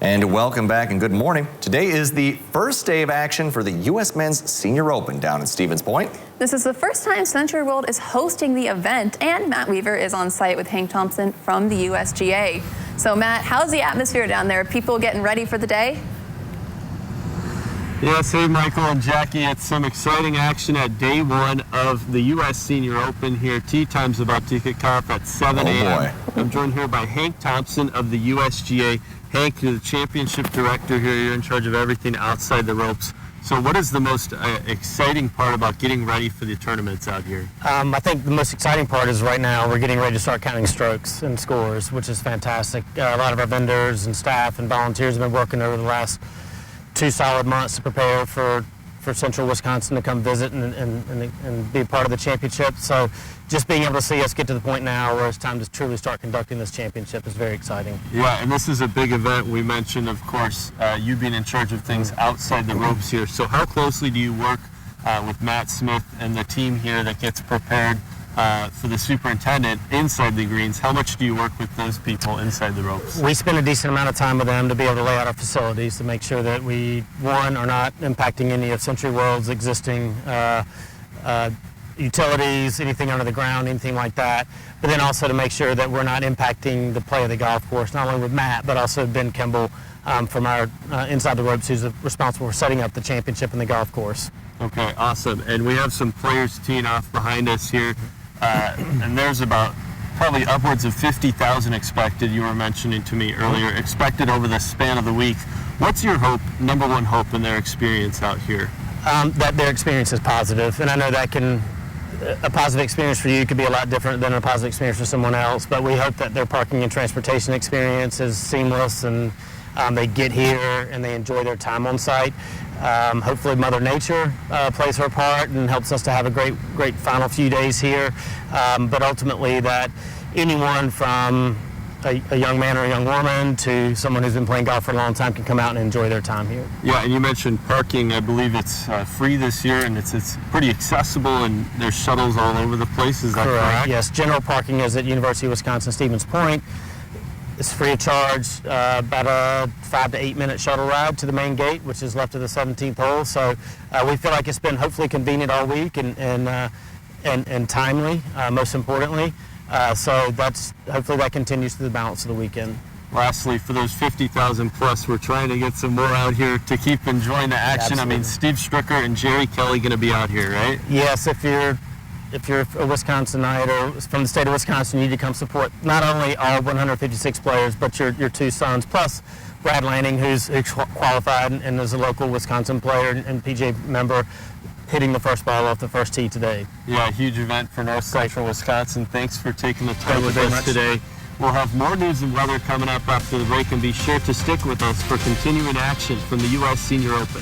And welcome back and good morning. Today is the first day of action for the U.S. Men's Senior Open down at Stevens Point. This is the first time Century World is hosting the event, and Matt Weaver is on site with Hank Thompson from the USGA. So Matt, how's the atmosphere down there? People getting ready for the day? Yes, hey Michael and Jackie, it's some exciting action at day one of the U.S. Senior Open here. Tee time's about to kick off at 7 a.m. I'm joined here by Hank Thompson of the USGA. Hank, you're the championship director here. You're in charge of everything outside the ropes. So what is the most exciting part about getting ready for the tournaments out here? I think the most exciting part is right now we're getting ready to start counting strokes and scores, which is fantastic. A lot of our vendors and staff and volunteers have been working over the last 2 solid months to prepare for Central Wisconsin to come visit and be a part of the championship. So just being able to see us get to the point now where it's time to truly start conducting this championship is very exciting. Yeah, and this is a big event. We mentioned, of course, you being in charge of things outside the ropes here. So how closely do you work with Matt Smith and the team here that gets prepared for the superintendent inside the greens? How much do you work with those people inside the ropes? We spend a decent amount of time with them to be able to lay out our facilities to make sure that we, one, are not impacting any of Century World's existing utilities, anything under the ground, anything like that. But then also to make sure that we're not impacting the play of the golf course, not only with Matt, but also Ben Kimball from our Inside the Ropes, who's responsible for setting up the championship in the golf course. Okay, awesome. And we have some players teeing off behind us here. And there's about probably upwards of 50,000 expected, you were mentioning to me earlier, expected over the span of the week. What's your hope, number one hope in their experience out here? That their experience is positive. And I know that a positive experience for you could be a lot different than a positive experience for someone else, but we hope that their parking and transportation experience is seamless and they get here and they enjoy their time on site. Hopefully Mother Nature plays her part and helps us to have a great final few days here. But ultimately that anyone from a young man or a young woman to someone who's been playing golf for a long time can come out and enjoy their time here. Yeah, and you mentioned parking. I believe it's free this year and it's pretty accessible and there's shuttles all over the place. Is that correct? Yes, general parking is at University of Wisconsin Stevens Point. It's free of charge, about a 5 to 8 minute shuttle ride to the main gate, which is left of the 17th hole. So we feel like it's been hopefully convenient all week and timely, most importantly. So hopefully that continues through the balance of the weekend. Lastly, for those 50,000 plus, we're trying to get some more out here to keep enjoying the action. Absolutely. I mean, Steve Stricker and Jerry Kelly going to be out here, right? Yes, if you're a Wisconsinite or from the state of Wisconsin, you need to come support not only all 156 players, but your 2 sons, plus Brad Lanning, who's qualified and is a local Wisconsin player and PGA member, hitting the first ball off the first tee today. Yeah, a huge event for North Central Wisconsin. Thanks for taking the time with us much today. We'll have more news and weather coming up after the break, and be sure to stick with us for continuing action from the U.S. Senior Open.